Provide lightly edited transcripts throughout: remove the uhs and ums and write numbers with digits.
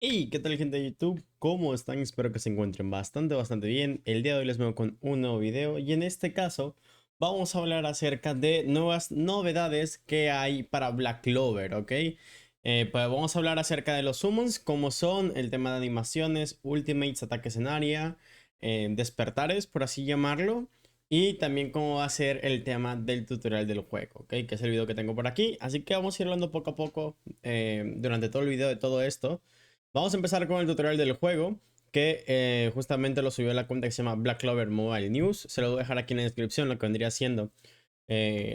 Y ¿qué tal, gente de YouTube? ¿Cómo están? Espero que se encuentren bastante bien. El día de hoy les vengo con un nuevo video y en este caso vamos a hablar acerca de nuevas novedades que hay para Black Clover, ¿ok? Pues vamos a hablar acerca de los summons, como son el tema de animaciones, ultimates, ataques en área, despertares, por así llamarlo. Y también cómo va a ser el tema del tutorial del juego, ¿ok? Que es el video que tengo por aquí. Así que vamos a ir hablando poco a poco durante todo el video de todo esto. Vamos a empezar con el tutorial del juego, que justamente lo subió a la cuenta que se llama Black Clover Mobile News. Se lo voy a dejar aquí en la descripción, lo que vendría siendo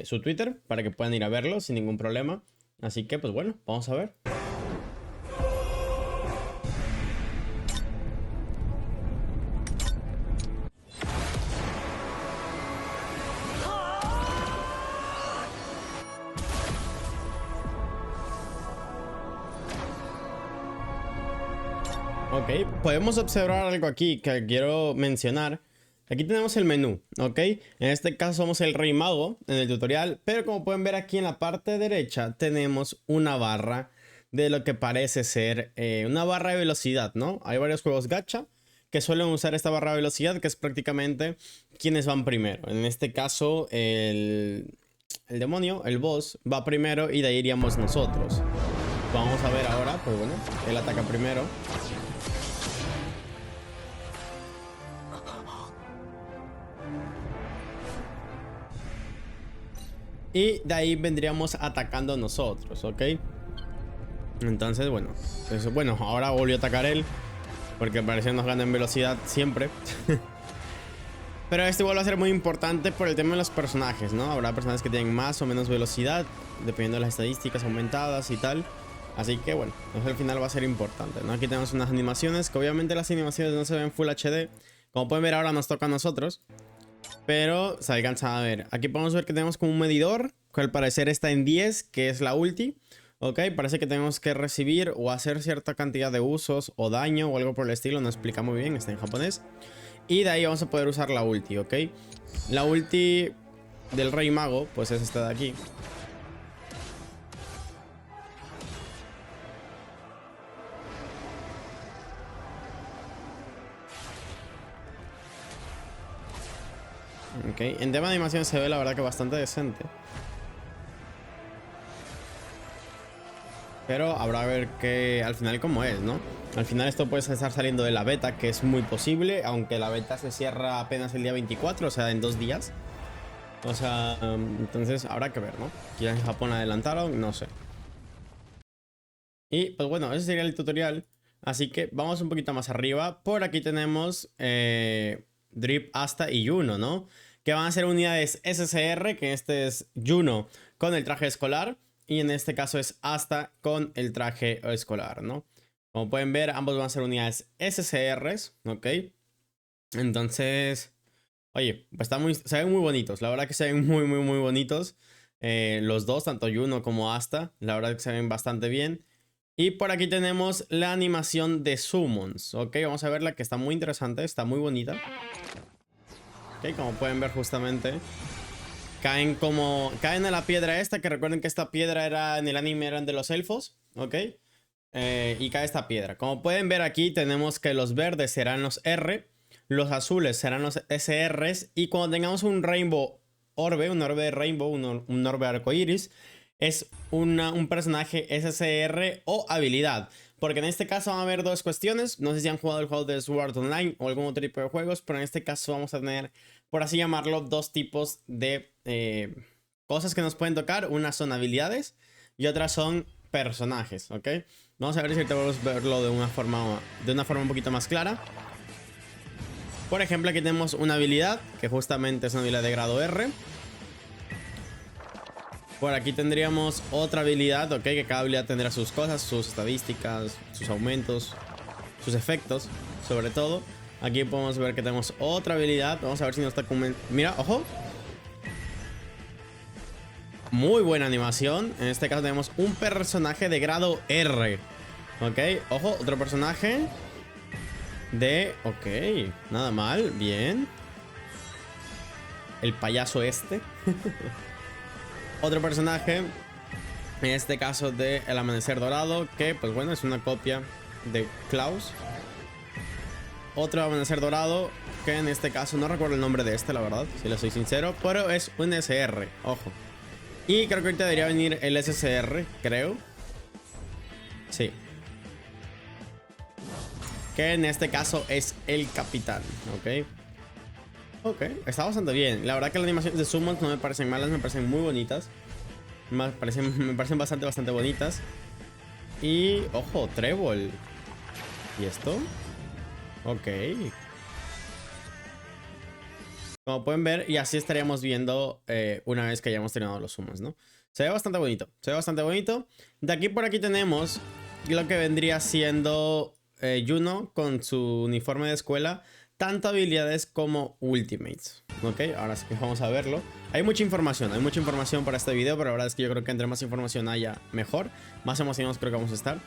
su Twitter, para que puedan ir a verlo sin ningún problema. Así que, pues bueno, vamos a ver. Ok, podemos observar algo aquí que quiero mencionar. Aquí tenemos el menú, ¿ok? En este caso somos el Rey Mago en el tutorial, pero como pueden ver aquí en la parte derecha tenemos una barra de lo que parece ser una barra de velocidad, ¿no? Hay varios juegos gacha que suelen usar esta barra de velocidad, que es prácticamente quienes van primero. En este caso el demonio, el boss, va primero y de ahí iríamos nosotros. Vamos a ver ahora, pues bueno, él ataca primero. Y de ahí vendríamos atacando nosotros, ¿ok? Entonces, bueno. Bueno, ahora volvió a atacar él. Porque parece que nos gana en velocidad siempre. Pero este igual va a ser muy importante por el tema de los personajes, ¿no? Habrá personajes que tienen más o menos velocidad, dependiendo de las estadísticas aumentadas y tal. Así que bueno, eso al final va a ser importante, ¿no? Aquí tenemos unas animaciones, que obviamente las animaciones no se ven Full HD. Como pueden ver ahora nos toca a nosotros. Pero se alcanza a ver. Aquí podemos ver que tenemos como un medidor, que al parecer está en 10, que es la ulti. Ok, parece que tenemos que recibir o hacer cierta cantidad de usos o daño o algo por el estilo. No explica muy bien, está en japonés. Y de ahí vamos a poder usar la ulti, ok. La ulti del Rey Mago, pues es esta de aquí. Ok, en tema de animación se ve la verdad que bastante decente. Pero habrá que ver que al final cómo es, ¿no? Al final esto puede estar saliendo de la beta, que es muy posible, aunque la beta se cierra apenas el día 24, o sea, en 2 días. O sea, entonces habrá que ver, ¿no? Quizás en Japón adelantaron, no sé. Y pues bueno, ese sería el tutorial. Así que vamos un poquito más arriba. Por aquí tenemos Drip, Asta y Juno, ¿no? Que van a ser unidades SCR, que este es Juno con el traje escolar. Y en este caso es Asta con el traje escolar, ¿no? Como pueden ver, ambos van a ser unidades SCRs, ¿ok? Entonces, oye, pues se ven muy bonitos. La verdad que se ven muy bonitos. Los dos, tanto Juno como Asta. La verdad que se ven bastante bien. Y por aquí tenemos la animación de summons. Ok, vamos a verla, que está muy interesante, está muy bonita. Ok, como pueden ver justamente. Caen a la piedra esta, que recuerden que esta piedra era en el anime, eran de los elfos. Ok. Y cae esta piedra. Como pueden ver aquí tenemos que los verdes serán los R. Los azules serán los SRs. Y cuando tengamos un Rainbow Orbe, un orbe de Rainbow, un orbe arcoiris, es un personaje SCR o habilidad. Porque en este caso van a haber dos cuestiones. No sé si han jugado el juego de Sword Online o algún otro tipo de juegos, pero en este caso vamos a tener, por así llamarlo, dos tipos de cosas que nos pueden tocar. Unas son habilidades y otras son personajes, ¿ok? Vamos a ver si podemos verlo de una forma un poquito más clara. Por ejemplo, aquí tenemos una habilidad, que justamente es una habilidad de grado R. Por aquí tendríamos otra habilidad, ok, que cada habilidad tendrá sus cosas, sus estadísticas, sus aumentos, sus efectos, sobre todo. Aquí podemos ver que tenemos otra habilidad. Vamos a ver si nos está Mira, ojo. Muy buena animación. En este caso tenemos un personaje de grado R. Ok, ojo, otro personaje de... Ok, nada mal, bien. El payaso este. Otro personaje, en este caso de El Amanecer Dorado, que pues bueno, es una copia de Klaus. Otro amanecer dorado, que en este caso no recuerdo el nombre de este, la verdad, si le soy sincero, pero es un SR, ojo. Y creo que ahorita debería venir el SSR, creo. Sí. Que en este caso es el capitán, ¿ok? Ok, está bastante bien. La verdad que las animaciones de summons no me parecen malas, me parecen muy bonitas. Me parecen bastante bonitas. Y, ojo, Trébol. ¿Y esto? Ok. Como pueden ver, y así estaríamos viendo una vez que hayamos terminado los summons, ¿no? Se ve bastante bonito, se ve bastante bonito. De aquí por aquí tenemos lo que vendría siendo Juno con su uniforme de escuela, tanto habilidades como ultimates. Ok, ahora sí que vamos a verlo. Hay mucha información para este video, pero la verdad es que yo creo que entre más información haya, mejor. Más emocionados creo que vamos a estar.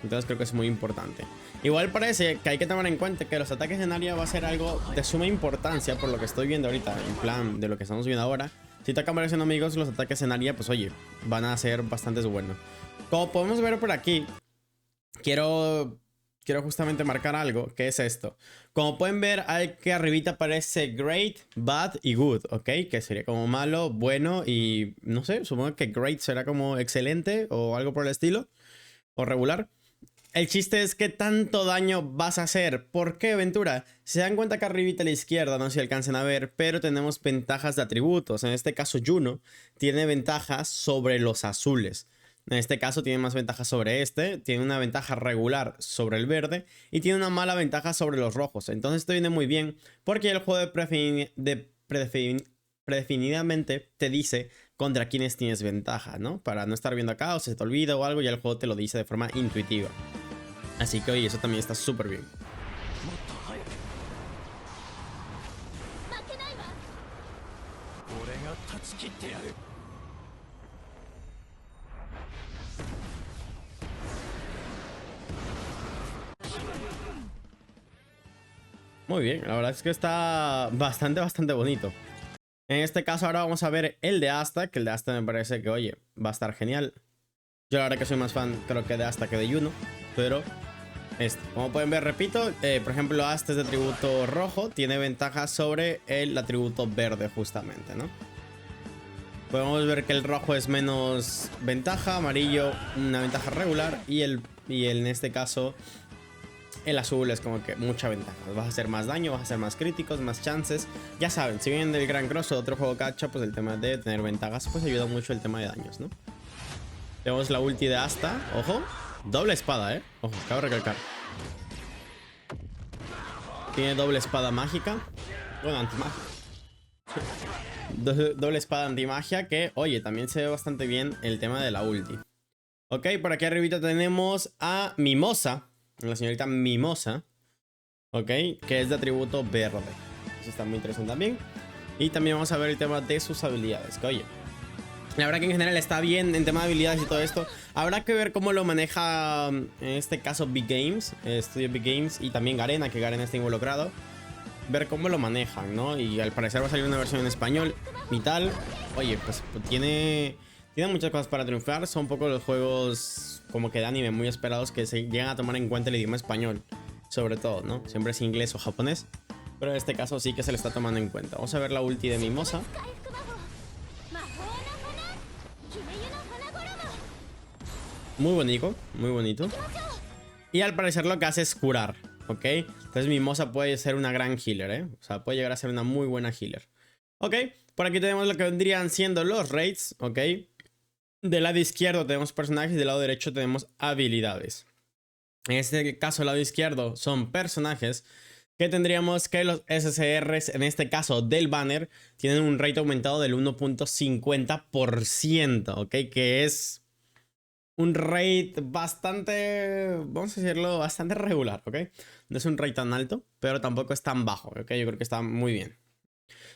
Entonces creo que es muy importante. Igual parece que hay que tomar en cuenta que los ataques en área va a ser algo de suma importancia por lo que estoy viendo ahorita, en plan de lo que estamos viendo ahora. Si te acaban pareciendo, amigos, los ataques en área, pues oye, van a ser bastante buenos. Como podemos ver por aquí, quiero justamente marcar algo, que es esto. Como pueden ver, aquí arribita aparece Great, Bad y Good, ¿ok? Que sería como malo, bueno y no sé, supongo que Great será como excelente o algo por el estilo, o regular. El chiste es qué tanto daño vas a hacer. ¿Por qué, Ventura? Se dan cuenta que arribita a la izquierda, no sé si alcancen a ver, pero tenemos ventajas de atributos. En este caso, Juno tiene ventajas sobre los azules. En este caso tiene más ventajas sobre este, tiene una ventaja regular sobre el verde y tiene una mala ventaja sobre los rojos. Entonces esto viene muy bien porque el juego predefinidamente te dice contra quienes tienes ventaja, ¿no? Para no estar viendo acá o se te olvida o algo, ya el juego te lo dice de forma intuitiva. Así que oye, eso también está súper bien. Muy bien, la verdad es que está bastante bonito. En este caso ahora vamos a ver el de Asta, que el de Asta me parece que, oye, va a estar genial. Yo la verdad que soy más fan, creo que de Asta que de Juno, pero como pueden ver, repito, por ejemplo, Asta es de atributo rojo, tiene ventaja sobre el atributo verde justamente, ¿no? Podemos ver que el rojo es menos ventaja, amarillo una ventaja regular y en este caso el azul es como que mucha ventaja. Vas a hacer más daño, vas a hacer más críticos, más chances. Ya saben, si vienen del Gran Cross o de otro juego gacha, pues el tema de tener ventajas pues ayuda mucho el tema de daños, ¿no? Tenemos la ulti de Asta, ojo, doble espada, ojo, cabe recalcar. Tiene doble espada mágica, bueno, antimagia. Doble espada antimagia que, oye, también se ve bastante bien el tema de la ulti. Ok, por aquí arribita tenemos a Mimosa, la señorita Mimosa, ok, que es de atributo verde. Eso está muy interesante también. Y también vamos a ver el tema de sus habilidades, que oye, la verdad que en general está bien en tema de habilidades y todo esto. Habrá que ver cómo lo maneja, en este caso, Big Games, Studio Big Games y también Garena, que Garena está involucrado. Ver cómo lo manejan, ¿no? Y al parecer va a salir una versión en español y tal. Oye, pues tiene muchas cosas para triunfar. Son un poco los juegos como que de anime muy esperados que se llegan a tomar en cuenta el idioma español. Sobre todo, ¿no? Siempre es inglés o japonés. Pero en este caso sí que se le está tomando en cuenta. Vamos a ver la ulti de Mimosa. Muy bonito, muy bonito. Y al parecer lo que hace es curar, ¿ok? Entonces Mimosa puede ser una gran healer, O sea, puede llegar a ser una muy buena healer. Ok, por aquí tenemos lo que vendrían siendo los raids, ¿ok? Del lado izquierdo tenemos personajes y del lado derecho tenemos habilidades. En este caso, el lado izquierdo son personajes que tendríamos que los SSRs, en este caso del banner, tienen un rate aumentado del 1.50%, ¿ok? Que es un rate bastante, vamos a decirlo, bastante regular, ¿ok? No es un rate tan alto, pero tampoco es tan bajo, ¿ok? Yo creo que está muy bien.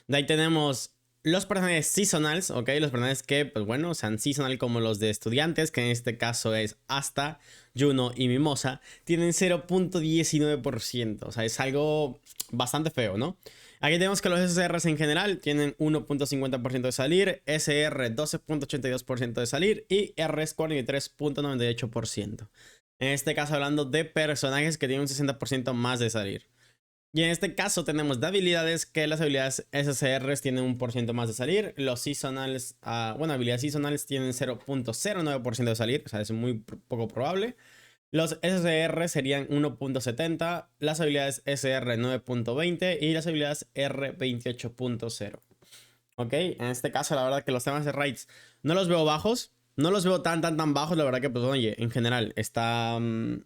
De ahí tenemos los personajes seasonals, ¿ok? Los personajes que, pues bueno, sean seasonal como los de estudiantes, que en este caso es Asta, Juno y Mimosa, tienen 0.19%, o sea, es algo bastante feo, ¿no? Aquí tenemos que los SRs en general tienen 1.50% de salir, SR 12.82% de salir y RS 43.98%. En este caso hablando de personajes que tienen un 60% más de salir. Y en este caso tenemos de habilidades que las habilidades SSRs tienen un por ciento más de salir. Los seasonals, bueno, habilidades seasonals tienen 0.09% de salir, o sea, es muy poco probable. Los SSR serían 1.70, las habilidades SR 9.20 y las habilidades R 28.0. Ok, en este caso la verdad que los temas de raids no los veo bajos. No los veo tan bajos, la verdad que pues oye, en general están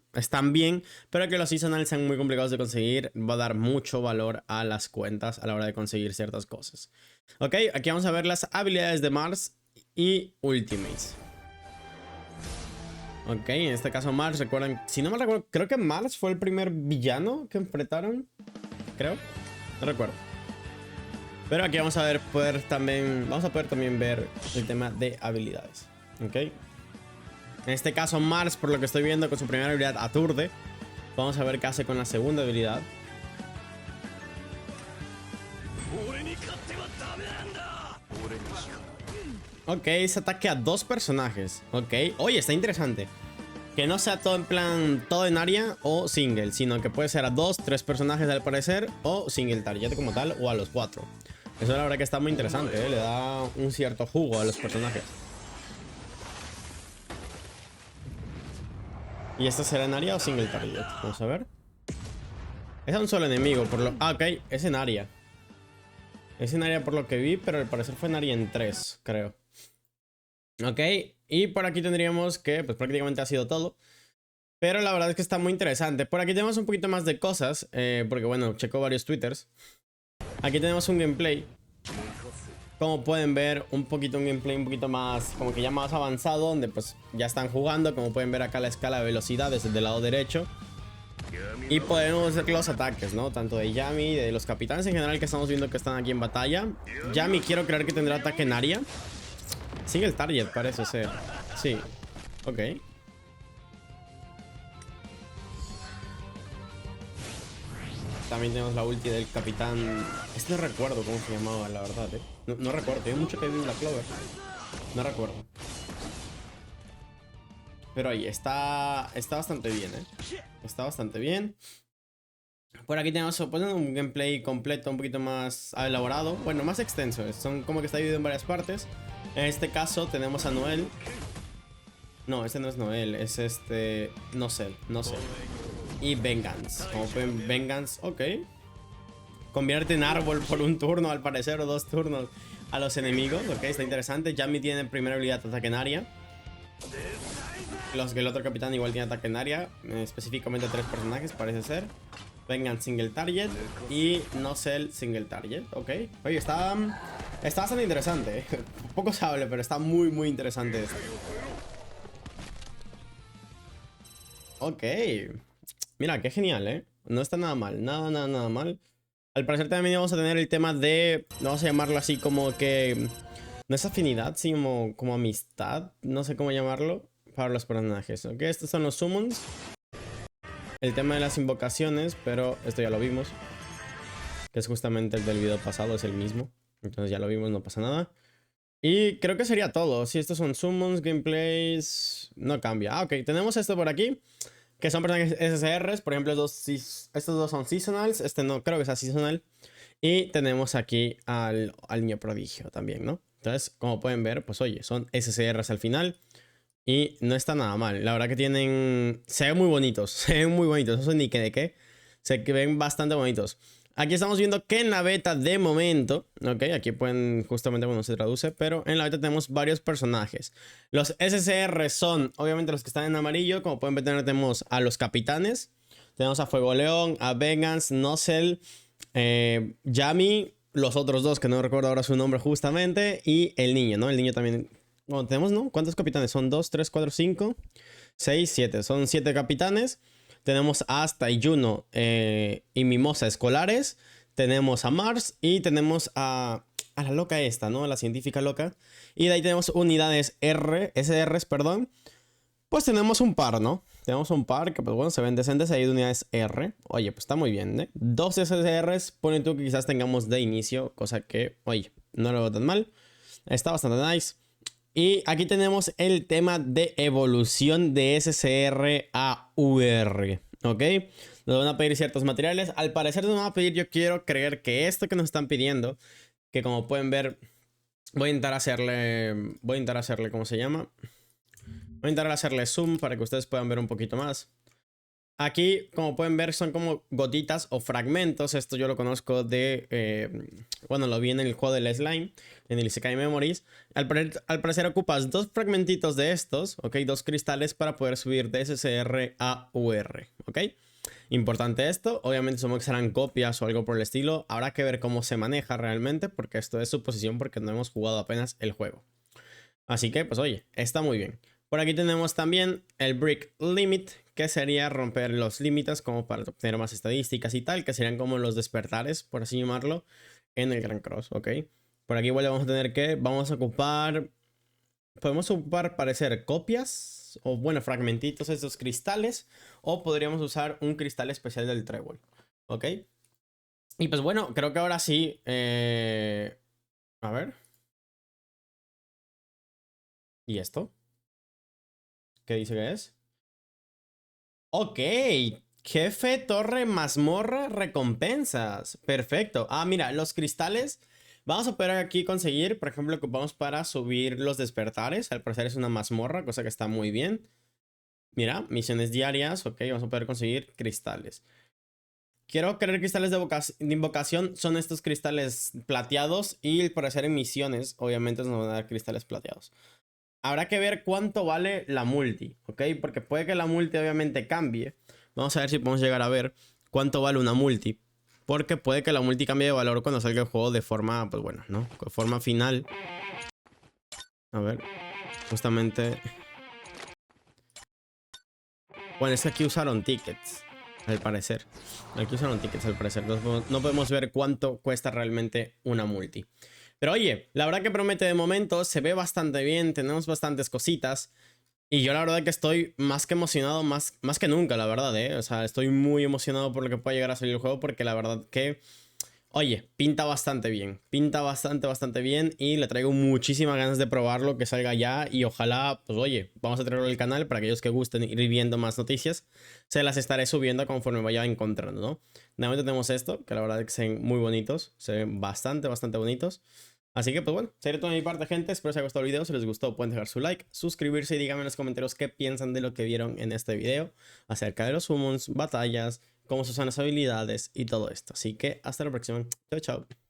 bien, pero que los seasonals sean muy complicados de conseguir va a dar mucho valor a las cuentas a la hora de conseguir ciertas cosas. Ok, aquí vamos a ver las habilidades de Mars y Ultimates. Ok, en este caso Mars, recuerden, si no me recuerdo, creo que Mars fue el primer villano que enfrentaron, creo, no recuerdo. Pero aquí vamos a ver, vamos a poder también ver el tema de habilidades. Ok. En este caso Mars, por lo que estoy viendo, con su primera habilidad aturde. Vamos a ver qué hace con la segunda habilidad. Ok, es ataque a 2 personajes. Ok, oye, está interesante. Que no sea todo en plan, todo en área o single, sino que puede ser a 2, 3 personajes al parecer, o single target como tal, o a los 4. Eso la verdad que está muy interesante, ¿eh? Le da un cierto jugo a los personajes. ¿Y esta será en área o single target? Vamos a ver. Es a un solo enemigo, por lo... Ah, ok, es en área. Es en área por lo que vi, pero al parecer fue en área en 3, creo. Ok, y por aquí tendríamos que, pues prácticamente ha sido todo. Pero la verdad es que está muy interesante. Por aquí tenemos un poquito más de cosas, porque bueno, checo varios twitters. Aquí tenemos un gameplay. Como pueden ver, un gameplay un poquito más, como que ya más avanzado, donde pues ya están jugando. Como pueden ver acá la escala de velocidad desde el lado derecho. Y podemos ver los ataques, ¿no? Tanto de Yami, de los capitanes en general que estamos viendo que están aquí en batalla. Yami quiero creer que tendrá ataque en área. Sigue el target, parece ser. Sí, ok. También tenemos la ulti del capitán. No recuerdo cómo se llamaba, la verdad, ¿eh? No recuerdo, hay mucho que vi en la Clover. No recuerdo. Pero ahí, está bastante bien, ¿eh? Está bastante bien. Por aquí tenemos pues, un gameplay completo, un poquito más elaborado. Bueno, más extenso. Son como que está dividido en varias partes. En este caso tenemos a Noel. No, este no es Noel, es este... No sé. Y Vengeance. Como pueden, Vengeance, ok. Convierte en árbol por un turno, al parecer, o 2 turnos a los enemigos. Ok, está interesante. Yami tiene primera habilidad ataque en área. El otro capitán igual tiene ataque en área. Específicamente 3 personajes, parece ser. Vengan single target y Nozel single target. Ok. Oye, está bastante interesante, ¿eh? Poco se habla, pero está muy interesante esto. Ok. Mira, qué genial, ¿eh? No está nada mal. Nada mal. Al parecer también vamos a tener el tema de... Vamos a llamarlo así como que... No es afinidad, sino como amistad. No sé cómo llamarlo. Para los personajes. Ok, estos son los summons. El tema de las invocaciones, pero esto ya lo vimos. Que es justamente el del video pasado, es el mismo. Entonces ya lo vimos, no pasa nada. Y creo que sería todo. Si estos son summons, gameplays... No cambia. Ah, ok, tenemos esto por aquí. Que son personajes SSRs. Por ejemplo, estos dos son seasonals. Este no creo que sea seasonal. Y tenemos aquí al niño prodigio también, ¿no? Entonces, como pueden ver, pues oye, son SSRs al final. Y no está nada mal. La verdad que tienen... Se ven muy bonitos. Se ven muy bonitos. No sé ni qué de qué. Se ven bastante bonitos. Aquí estamos viendo que en la beta de momento... Ok, aquí pueden... Justamente, bueno, se traduce. Pero en la beta tenemos varios personajes. Los SSR son, obviamente, los que están en amarillo. Como pueden ver, tenemos a los capitanes. Tenemos a Fuego León, a Vengeance, Nozel, Yami. Los otros dos, que no recuerdo ahora su nombre justamente. Y el niño, ¿no? El niño también... Bueno, tenemos, ¿no? ¿Cuántos capitanes? Son 2, 3, 4, 5, 6, 7. Son 7 capitanes. Tenemos a Asta y Juno y Mimosa escolares. Tenemos a Mars y tenemos a la loca esta, ¿no? La científica loca. Y de ahí tenemos unidades SRs, perdón. Pues tenemos un par, ¿no? Tenemos un par que, pues bueno, se ven decentes ahí de unidades R. Oye, pues está muy bien, ¿eh? 2 SRs, ponen tú que quizás tengamos de inicio, cosa que, oye, no lo veo tan mal. Está bastante nice. Y aquí tenemos el tema de evolución de SCR a UR, ¿ok? Nos van a pedir ciertos materiales. Al parecer nos van a pedir, yo quiero creer que esto que nos están pidiendo, que como pueden ver, voy a intentar hacerle, ¿cómo se llama? Voy a intentar hacerle zoom para que ustedes puedan ver un poquito más. Aquí, como pueden ver, son como gotitas o fragmentos. Esto yo lo conozco de... bueno, lo vi en el juego del Slime, en el Isekai Memories. Al parecer ocupas dos fragmentitos de estos, ¿ok? Dos cristales para poder subir de SCR a UR, ¿ok? Importante esto. Obviamente supongo que serán copias o algo por el estilo. Habrá que ver cómo se maneja realmente, porque esto es suposición porque no hemos jugado apenas el juego. Así que, pues oye, está muy bien. Por aquí tenemos también el Brick Limit, que sería romper los límites como para obtener más estadísticas y tal, que serían como los despertares, por así llamarlo, en el Grand Cross, ¿ok? Por aquí igual vamos a tener que, vamos a ocupar, podemos ocupar, parecer copias, o bueno, fragmentitos de estos cristales, o podríamos usar un cristal especial del trébol, ¿ok? Y pues bueno, creo que ahora sí, a ver. ¿Y esto? ¿Qué dice que es? Ok, jefe, torre, mazmorra, recompensas. Perfecto. Ah, mira, los cristales. Vamos a poder aquí conseguir, por ejemplo, que ocupamos para subir los despertares. Al parecer es una mazmorra, cosa que está muy bien. Mira, misiones diarias. Ok, vamos a poder conseguir cristales. Quiero creer cristales de invocación son estos cristales plateados. Y por hacer en misiones, obviamente nos van a dar cristales plateados. Habrá que ver cuánto vale la multi, ¿ok? Porque puede que la multi obviamente cambie. Vamos a ver si podemos llegar a ver cuánto vale una multi. Porque puede que la multi cambie de valor cuando salga el juego de forma, pues bueno, ¿no? De forma final. A ver, justamente... Bueno, es que aquí usaron tickets, al parecer. Aquí usaron tickets, al parecer. No podemos ver cuánto cuesta realmente una multi. Pero oye, la verdad que promete de momento, se ve bastante bien, tenemos bastantes cositas. Y yo la verdad que estoy más que emocionado, más que nunca, la verdad, ¿eh? O sea, estoy muy emocionado por lo que pueda llegar a salir el juego porque la verdad que, oye, pinta bastante bien. Pinta bastante bien y le traigo muchísimas ganas de probarlo, que salga ya y ojalá, pues oye, vamos a traerlo al canal para aquellos que gusten ir viendo más noticias. Se las estaré subiendo conforme vaya encontrando, ¿no? De momento tenemos esto, que la verdad es que se ven muy bonitos, se ven bastante bonitos. Así que pues bueno, sería todo de mi parte, gente. Espero que os haya gustado el video. Si les gustó pueden dejar su like, suscribirse y díganme en los comentarios qué piensan de lo que vieron en este video acerca de los summons, batallas, cómo se usan las habilidades y todo esto. Así que hasta la próxima. Chao, chao.